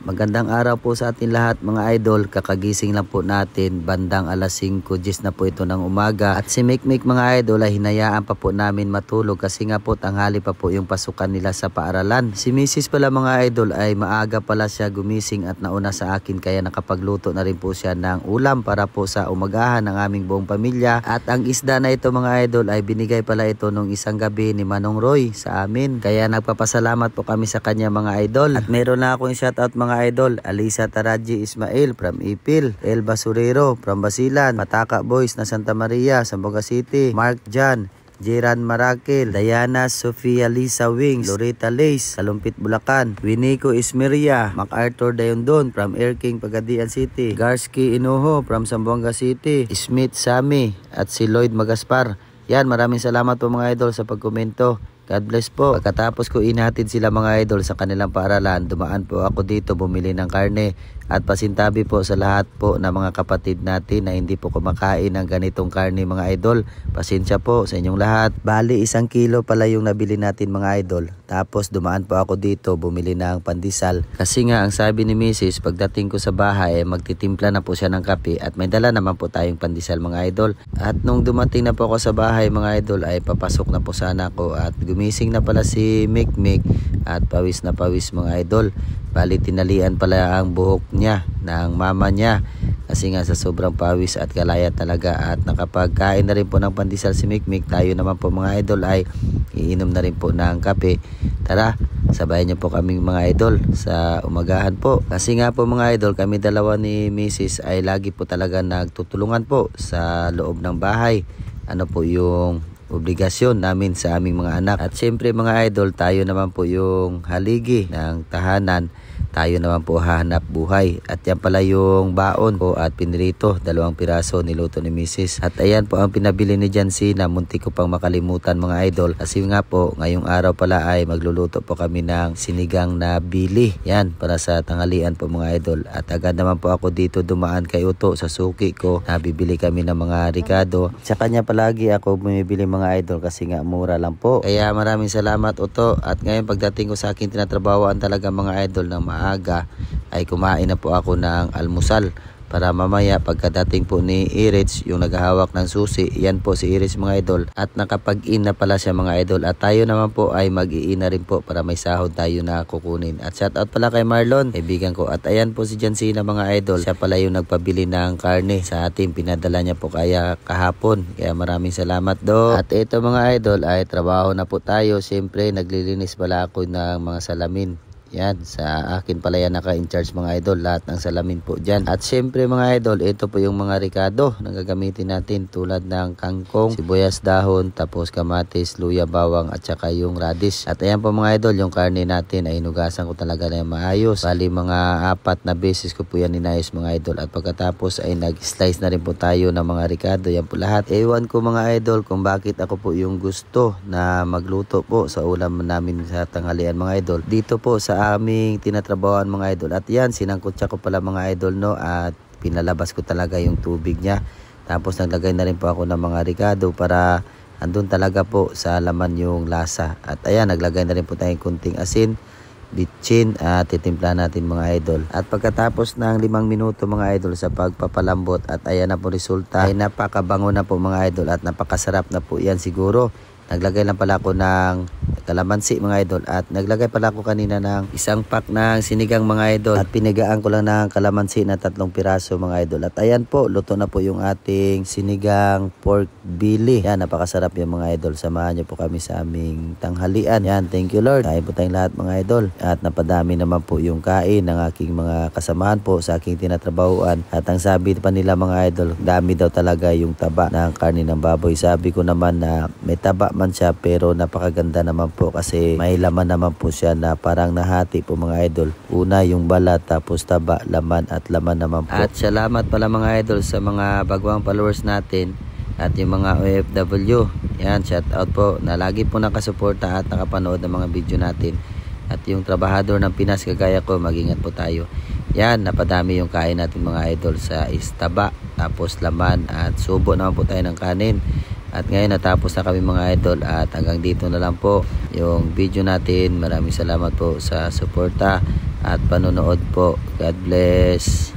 Magandang araw po sa atin lahat mga idol. Kakagising lang po natin, bandang alas 5:10 na po ito ng umaga. At si Mikmik mga idol ay hinayaan pa po namin matulog kasi nga po tanghali pa po yung pasukan nila sa paaralan. Si Mrs. pala mga idol ay maaga pala siya gumising at nauna sa akin kaya nakapagluto na rin po siya ng ulam para po sa umagahan ng aming buong pamilya. At ang isda na ito mga idol ay binigay pala ito nung isang gabi ni Manong Roy sa amin. Kaya nagpapasalamat po kami sa kanya mga idol. At meron na akong shoutout mga idol, Alisa Taraji Ismail from Ipil, El Basurero from Basilan, Mataka Boys na Santa Maria, Zamboanga City, Mark Jan, Jiran Marakel, Diana Sofia Lisa Wings, Loretta Lace, Kalumpit Bulacan, Winiko Ismeria, MacArthur Dayondon from Air King Pagadian City, Garski Inoho from Zamboanga City, Smith Sami at si Lloyd Magaspar. Yan, maraming salamat po mga idol sa pagkomento. God bless po. Pagkatapos ko inhatid sila mga idol sa kanilang paaralan, dumaan po ako dito bumili ng karne at pasintabi po sa lahat po na mga kapatid natin na hindi po kumakain ng ganitong karne mga idol. Pasensya po sa inyong lahat. Bali 1 kilo pala yung nabili natin mga idol. Tapos dumaan po ako dito bumili ng pandesal. Kasi nga ang sabi ni Mrs. pagdating ko sa bahay magtitimpla na po siya ng kape at may dala naman po tayong pandesal mga idol. At nung dumating na po ako sa bahay mga idol ay papasok na po sana ako at gumising na pala si Mikmik at pawis na pawis mga idol. Bali tinalian pala ang buhok niya ng mama niya kasi nga sa sobrang pawis at galaya talaga. At nakapagkain na rin po ng pandesal si Mikmik, tayo naman po mga idol ay iinom na rin po ng kape. Tara, sabayan niyo po kaming mga idol sa umagahan po. Kasi nga po mga idol, kami dalawa ni Mrs. ay lagi po talaga nagtutulungan po sa loob ng bahay. Ano po yung obligasyon namin sa aming mga anak. At syempre mga idol, tayo naman po yung haligi ng tahanan. Tayo naman po hahanap buhay. At yan pala yung baon po at pinirito, 2 piraso niluto ni Mrs. At ayan po ang pinabili ni Jancy na muntik ko pang makalimutan mga idol. Kasi nga po ngayong araw pala ay magluluto po kami ng sinigang na bili. Yan para sa tanghalian po mga idol. At agad naman po ako dito dumaan kay Uto sa suki ko. Nabibili kami ng mga ricado. Sa kanya palagi ako bumibili mga idol kasi nga mura lang po. Kaya maraming salamat Uto. At ngayon pagdating ko sa akin tinatrabahoan talaga mga idol ng maaga ay kumain na po ako ng almusal para mamaya pagkadating po ni Irich yung naghahawak ng susi, yan po si Irich mga idol at nakapag-in na pala siya mga idol at tayo naman po ay mag-i-in na rin po para may sahod tayo na kukunin. At shout out pala kay Marlon, kaibigan ko. At ayan po si Jancy na mga idol, siya pala yung nagpabili ng karne sa atin, pinadala niya po kaya kahapon, kaya maraming salamat do. At ito mga idol ay trabaho na po tayo. Siyempre naglilinis pala ako ng mga salamin. Yan, sa akin pala yan naka-in-charge mga idol, lahat ng salamin po dyan. At syempre mga idol, ito po yung mga ricado na gagamitin natin tulad ng kangkong, sibuyas dahon, tapos kamatis, luya, bawang at saka yung radish. At ayan po mga idol, yung karne natin ay inugasan ko talaga na maayos. Bali mga 4 na beses ko po yan inayos mga idol. At pagkatapos ay nag-slice na rin po tayo ng mga ricado. Yan po lahat. Ewan ko mga idol kung bakit ako po yung gusto na magluto po sa ulam namin sa tanghalian mga idol. Dito po sa aming tinatrabahoan mga idol. At yan, sinangkutsa ko pala mga idol no at pinalabas ko talaga yung tubig niya. Tapos naglagay na rin po ako ng mga ricado para andun talaga po sa laman yung lasa. At ayan, naglagay na rin po tayong kunting asin, bitchin at titimpla natin mga idol. At pagkatapos ng 5 minuto mga idol sa pagpapalambot at ayan na po resulta, ay napakabango na po mga idol at napakasarap na po yan siguro. Naglagay lang pala ako ng kalamansi mga idol at naglagay pala ako kanina ng 1 pack ng sinigang mga idol at pinigaan ko lang ng kalamansi na 3 piraso mga idol. At ayan po, luto na po yung ating sinigang pork belly. Yan, napakasarap yung mga idol. Samahan niyo po kami sa aming tanghalian. Yan, thank you Lord. Kain po tayong lahat mga idol. At napadami naman po yung kain ng aking mga kasamahan po sa aking tinatrabahuan. At ang sabi pa nila mga idol, dami daw talaga yung taba ng karne ng baboy. Sabi ko naman na may taba man siya pero napakaganda naman po kasi may laman naman po siya na parang nahati po mga idol. Una yung balat, tapos taba, laman at laman naman po. At salamat pala mga idol sa mga bagwang followers natin at yung mga OFW. Yan, shout out po na lagi po nakasuporta at nakapanood ng mga video natin. At yung trabahador ng Pinas kagaya ko, mag-ingat po tayo. Yan, napadami yung kain natin mga idol sa istaba, tapos laman at subo naman po tayo ng kanin. At ngayon natapos na kami mga idol at hanggang dito na lang po yung video natin. Maraming salamat po sa suporta at panonood po. God bless.